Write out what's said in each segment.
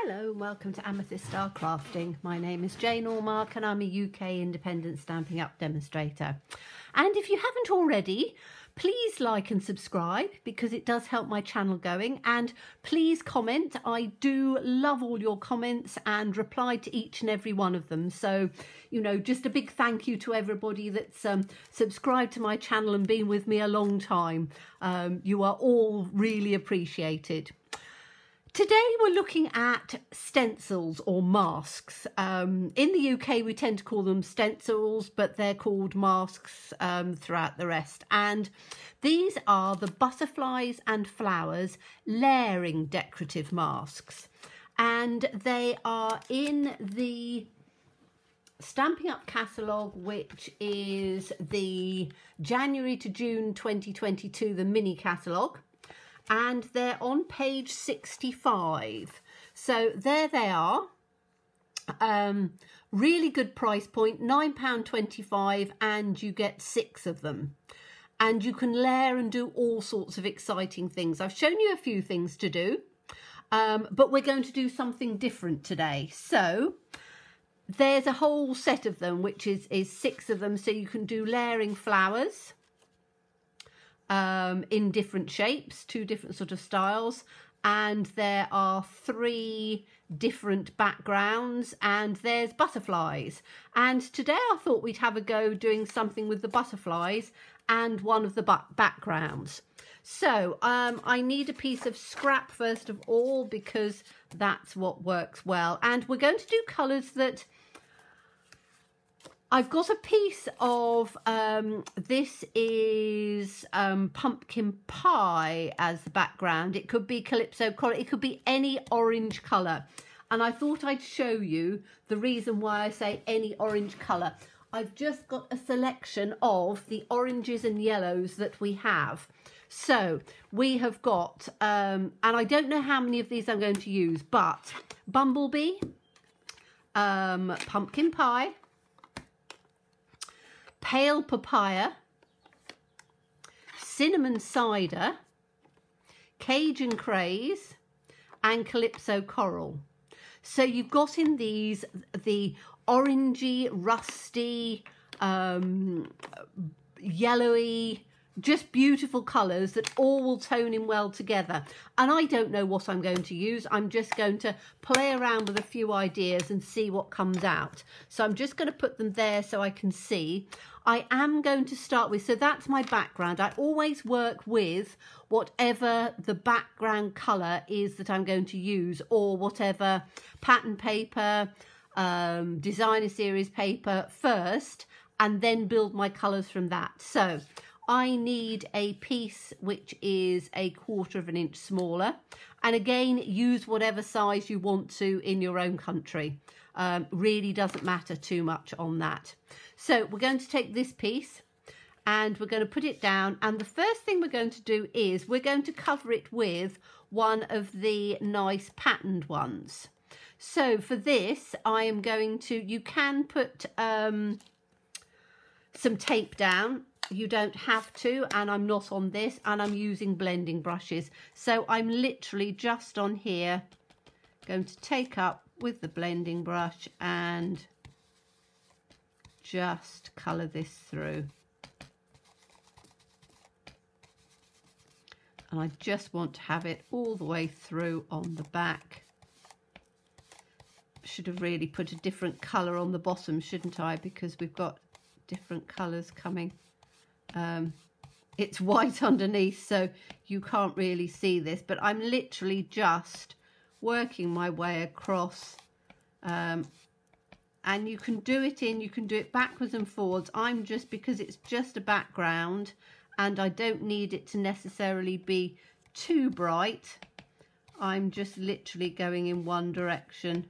Hello and welcome to Amethyst Star Crafting. My name is Jane Allmark and I'm a UK independent Stampin' Up demonstrator. And if you haven't already, please like and subscribe because it does help my channel going, and please comment. I do love all your comments and reply to each and every one of them. So, you know, just a big thank you to everybody that's subscribed to my channel and been with me a long time. You are all really appreciated. Today we're looking at stencils or masks. In the UK we tend to call them stencils, but they're called masks throughout the rest. And these are the butterflies and flowers layering decorative masks. And they are in the Stampin' Up catalogue, which is the January to June 2022, the mini catalogue. And they're on page 65. So there they are. Really good price point, £9.25, and you get 6 of them. And you can layer and do all sorts of exciting things. I've shown you a few things to do, but we're going to do something different today. So there's a whole set of them, which is 6 of them. So you can do layering flowers in different shapes, 2 different sort of styles, and there are 3 different backgrounds, and there's butterflies. And today I thought we'd have a go doing something with the butterflies and one of the backgrounds. So I need a piece of scrap first of all, because that's what works well, and we're going to do colours that I've got a piece of, this is pumpkin pie as the background. It could be calypso color, it could be any orange colour. And I thought I'd show you the reason why I say any orange colour. I've just got a selection of the oranges and yellows that we have. So we have got, and I don't know how many of these I'm going to use, but bumblebee, pumpkin pie, pale papaya, cinnamon cider, Cajun craze, and calypso coral. So you've got in these the orangey, rusty, yellowy, just beautiful colours that all will tone in well together. And I don't know what I'm going to use. I'm just going to play around with a few ideas and see what comes out. So I'm just going to put them there so I can see. I am going to start with, so that's my background. I always work with whatever the background colour is that I'm going to use, or whatever pattern paper, designer series paper first, and then build my colours from that. So I need a piece which is 1/4 of an inch smaller, and again, use whatever size you want to in your own country. Really doesn't matter too much on that. So we're going to take this piece and we're going to put it down, and the first thing we're going to do is we're going to cover it with one of the nice patterned ones. So for this I am going to, you can put some tape down, you don't have to, and I'm not on this, and I'm using blending brushes. So I'm literally just on here going to take up with the blending brush and just colour this through. And I just want to have it all the way through on the back. Should have really put a different colour on the bottom, shouldn't I? Because we've got different colours coming. It's white underneath, so you can't really see this, but I'm literally just working my way across, and you can do it backwards and forwards. I'm just, because it's just a background and I don't need it to necessarily be too bright, I'm just literally going in one direction.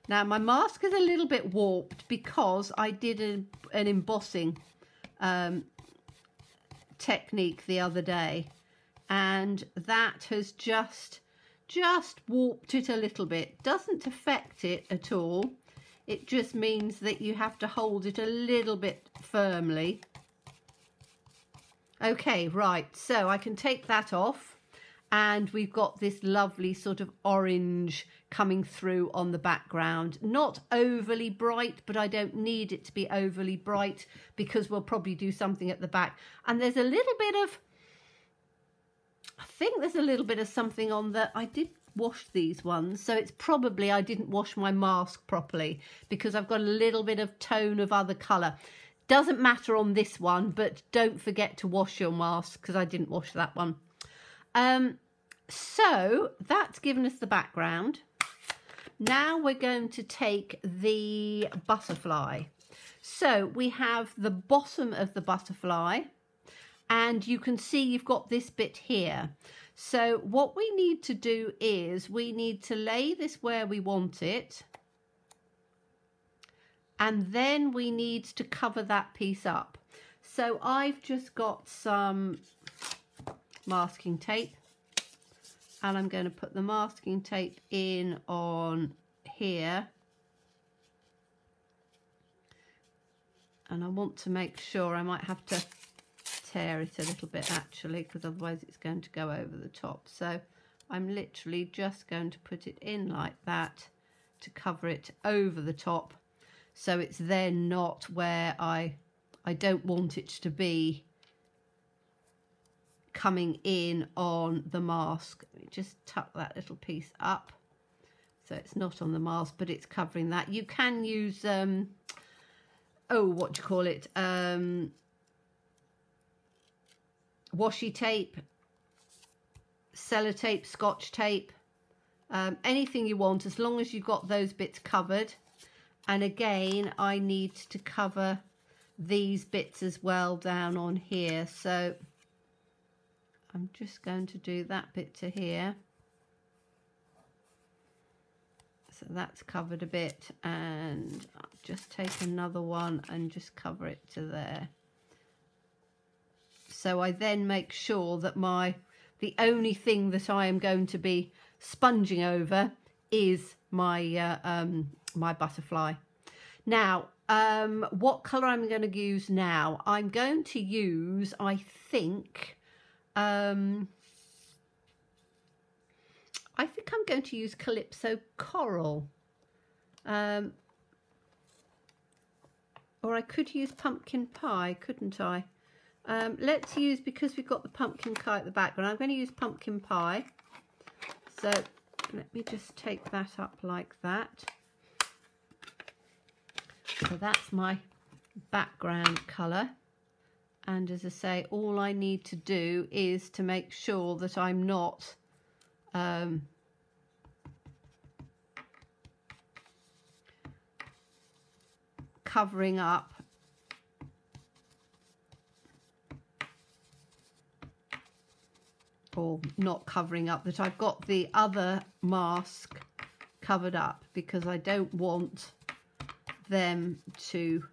Now my mask is a little bit warped because I did an embossing technique the other day, and that has just warped it a little bit. Doesn't affect it at all, it just means that you have to hold it a little bit firmly. Okay, right, so I can take that off, and we've got this lovely sort of orange coming through on the background. Not overly bright, but I don't need it to be overly bright because we'll probably do something at the back. And there's a little bit of, I think there's a little bit of something on that. I did wash these ones, so it's probably I didn't wash my mask properly because I've got a little bit of tone of other colour. Doesn't matter on this one, but don't forget to wash your mask because I didn't wash that one. So that's given us the background. Now we're going to take the butterfly. So we have the bottom of the butterfly, and you can see you've got this bit here. So what we need to do is we need to lay this where we want it, and then we need to cover that piece up. So I've just got some masking tape, and I'm going to put the masking tape in on here. And I want to make sure, I might have to tear it a little bit actually, because otherwise it's going to go over the top. So I'm literally just going to put it in like that to cover it over the top. So it's then not where I don't want it to be coming in on the mask. Let me just tuck that little piece up so it's not on the mask, but it's covering that. You can use what do you call it, washi tape, sellotape, scotch tape, anything you want, as long as you've got those bits covered. And again, I need to cover these bits as well down on here, so I'm just going to do that bit to here. So that's covered a bit, and I'll just take another one and just cover it to there. So I then make sure that the only thing that I am going to be sponging over is my my butterfly. Now, what colour I'm going to use now? I'm going to use, I think I'm going to use Calypso Coral, or I could use Pumpkin Pie, couldn't I? Let's use, because we've got the pumpkin pie at the background, I'm going to use Pumpkin Pie. So let me just take that up like that. So that's my background colour. And as I say, all I need to do is to make sure that I'm not covering up or not covering up, that I've got the other mask covered up, because I don't want them to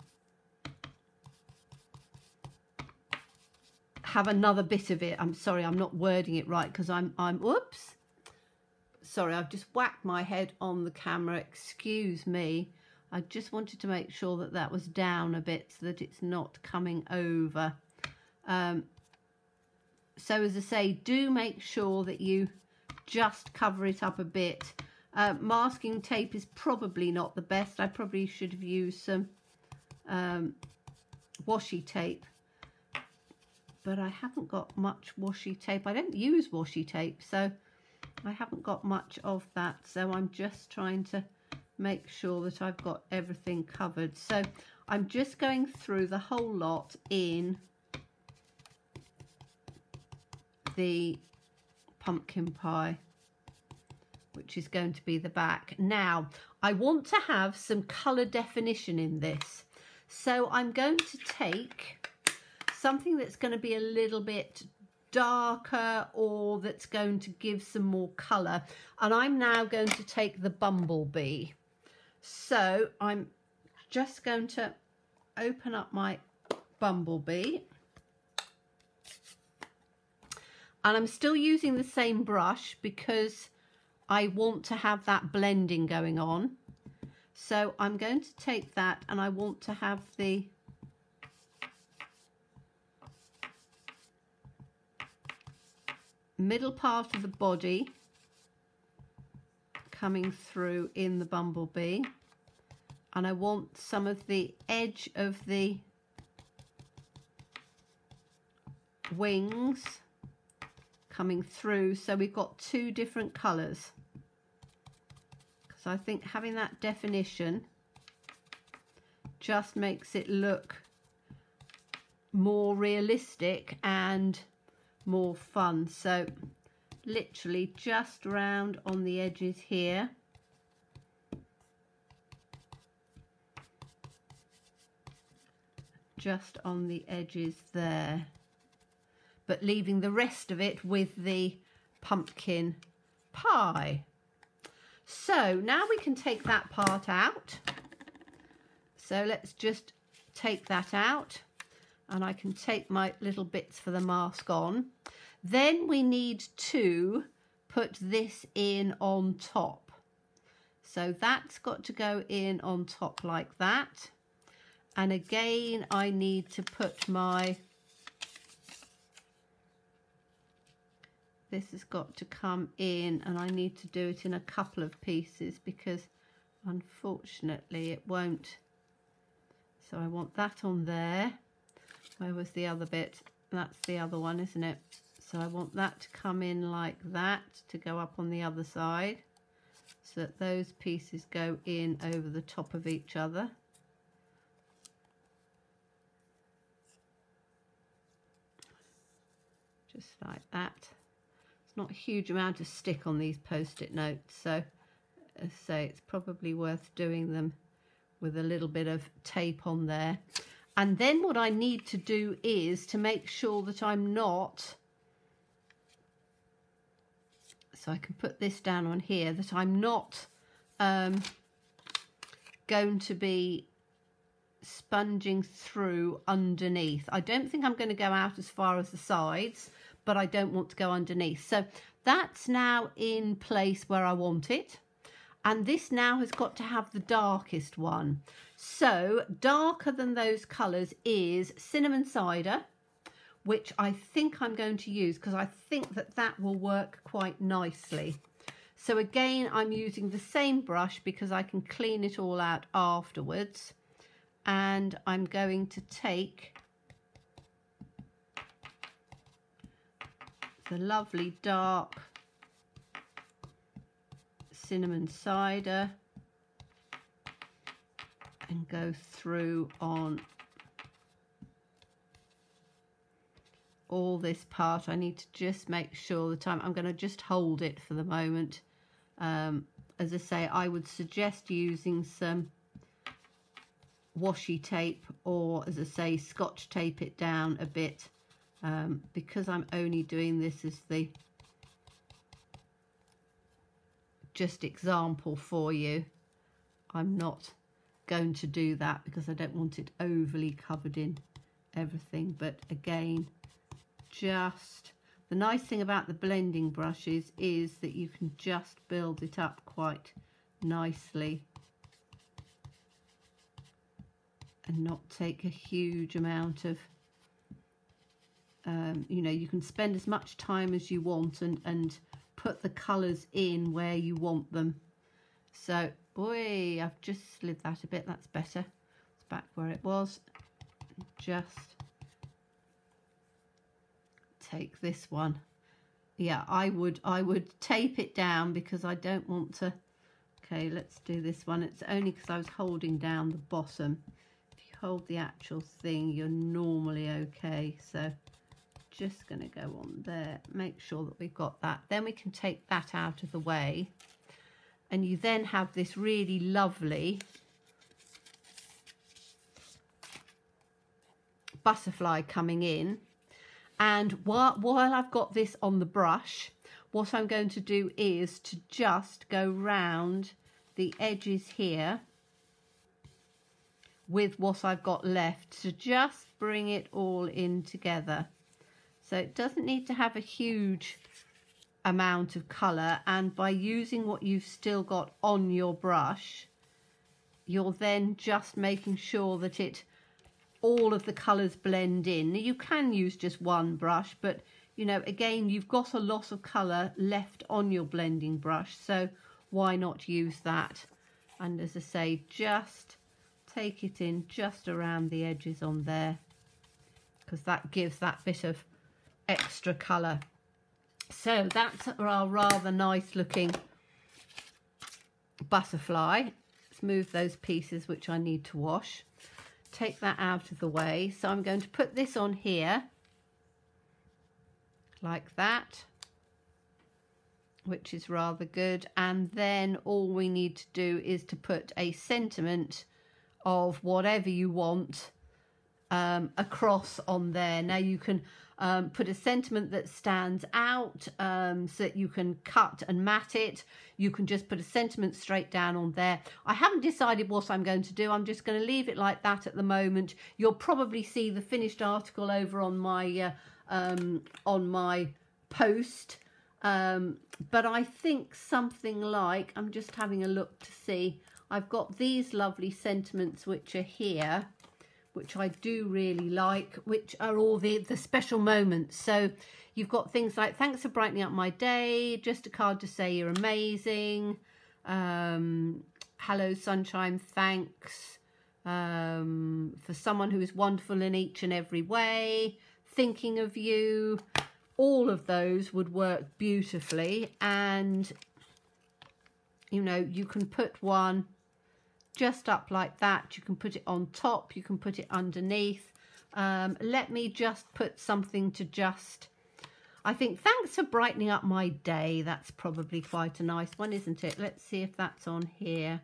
have another bit of it. I'm sorry, I'm not wording it right, because I'm whoops, sorry, I've just whacked my head on the camera, excuse me. I just wanted to make sure that that was down a bit so that it's not coming over. So as I say, do make sure that you just cover it up a bit. Masking tape is probably not the best. I probably should have used some washi tape, but I haven't got much washi tape. I don't use washi tape, so I haven't got much of that. So I'm just trying to make sure that I've got everything covered. So I'm just going through the whole lot in the pumpkin pie, which is going to be the back. Now, I want to have some colour definition in this. So I'm going to take something that's going to be a little bit darker, or that's going to give some more colour. And I'm now going to take the bumblebee. So I'm just going to open up my bumblebee. And I'm still using the same brush because I want to have that blending going on. So I'm going to take that, and I want to have the middle part of the body coming through in the bumblebee, and I want some of the edge of the wings coming through, so we've got two different colours, because I think having that definition just makes it look more realistic and more fun. So literally just round on the edges here, just on the edges there, but leaving the rest of it with the pumpkin pie. So now we can take that part out. So let's just take that out, and I can take my little bits for the mask on. Then we need to put this in on top. So that's got to go in on top like that. And again, I need to put my, this has got to come in, and I need to do it in a couple of pieces because unfortunately it won't. So I want that on there. Where was the other bit? That's the other one, isn't it? So I want that to come in like that to go up on the other side, so that those pieces go in over the top of each other. Just like that. It's not a huge amount of stick on these post-it notes, so as I say, it's probably worth doing them with a little bit of tape on there. And then what I need to do is to make sure that I'm not, so I can put this down on here, that I'm not going to be sponging through underneath. I don't think I'm going to go out as far as the sides, but I don't want to go underneath. So that's now in place where I want it. And this now has got to have the darkest one. So darker than those colours is cinnamon cider, which I think I'm going to use because I think that that will work quite nicely. So again, I'm using the same brush because I can clean it all out afterwards. And I'm going to take the lovely dark cinnamon cider and go through on all this part. I need to just make sure that I'm going to just hold it for the moment. As I say, I would suggest using some washi tape, or as I say, scotch tape it down a bit, because I'm only doing this as the just example for you. I'm not going to do that because I don't want it overly covered in everything. But again, just the nice thing about the blending brushes is that you can just build it up quite nicely and not take a huge amount of you know, you can spend as much time as you want and put the colours in where you want them. So, boy, I've just slid that a bit. That's better. It's back where it was. Just take this one. Yeah, I would tape it down because I don't want to. Okay, let's do this one. It's only because I was holding down the bottom. If you hold the actual thing, you're normally okay. So just going to go on there, make sure that we've got that. Then we can take that out of the way, and you then have this really lovely butterfly coming in. And while I've got this on the brush, what I'm going to do is to just go round the edges here with what I've got left to just bring it all in together. So it doesn't need to have a huge amount of colour, and by using what you've still got on your brush, you're then just making sure that all of the colours blend in. You can use just one brush, but you know, again, you've got a lot of colour left on your blending brush, so why not use that? And as I say, just take it in just around the edges on there, because that gives that bit of extra colour. So that's our rather nice looking butterfly. Let's move those pieces which I need to wash. Take that out of the way. So I'm going to put this on here like that, which is rather good. And then all we need to do is to put a sentiment of whatever you want across on there. Now you can put a sentiment that stands out so that you can cut and mat it. You can just put a sentiment straight down on there. I haven't decided what I'm going to do. I'm just going to leave it like that at the moment. You'll probably see the finished article over on my post. But I think something like, I'm just having a look to see, I've got these lovely sentiments which are here, which I do really like, which are all the special moments. So you've got things like, thanks for brightening up my day, just a card to say you're amazing, hello sunshine, thanks, for someone who is wonderful in each and every way, thinking of you. All of those would work beautifully. And you know, you can put one just up like that, you can put it on top, you can put it underneath. Let me just put something to just, I think, thanks for brightening up my day. That's probably quite a nice one, isn't it? Let's see if that's on here.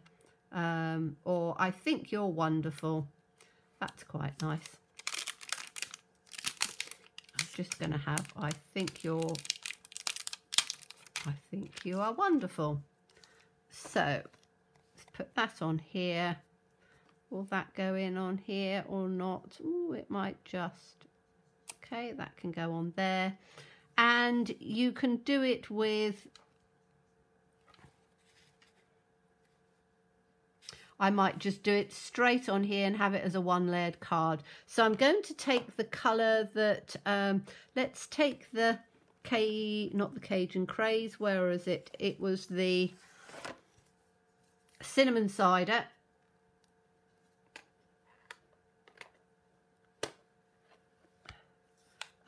Or I think you're wonderful. That's quite nice. I'm just going to have, I think you are wonderful. So put that on here. Will that go in on here or not? Ooh, it might just. Okay, that can go on there. And you can do it with, I might just do it straight on here and have it as a one-layered card. So I'm going to take the colour that, let's take the not the Cajun Craze, where is it? It was the cinnamon cider.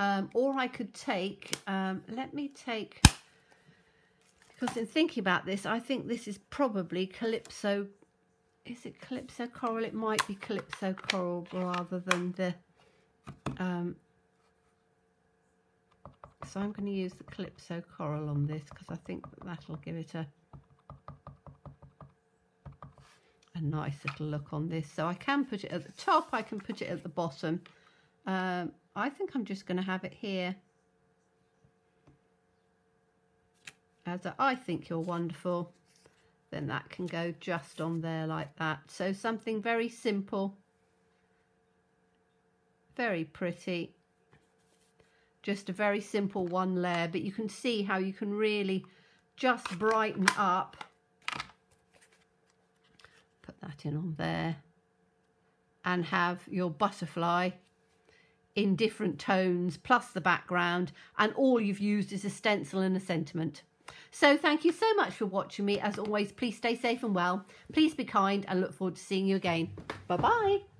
Or I could take, let me take, because in thinking about this, I think this is probably Calypso. Is it Calypso Coral? It might be Calypso Coral rather than the, so I'm going to use the Calypso Coral on this, because I think that'll give it a nice little look on this. So I can put it at the top, I can put it at the bottom. I think I'm just going to have it here as a, I think you're wonderful. Then that can go just on there like that. So something very simple, very pretty, just a very simple one layer, but you can see how you can really just brighten up. Put that in on there and have your butterfly in different tones plus the background, and all you've used is a stencil and a sentiment. So thank you so much for watching me. As always, please stay safe and well, please be kind, and look forward to seeing you again. Bye bye.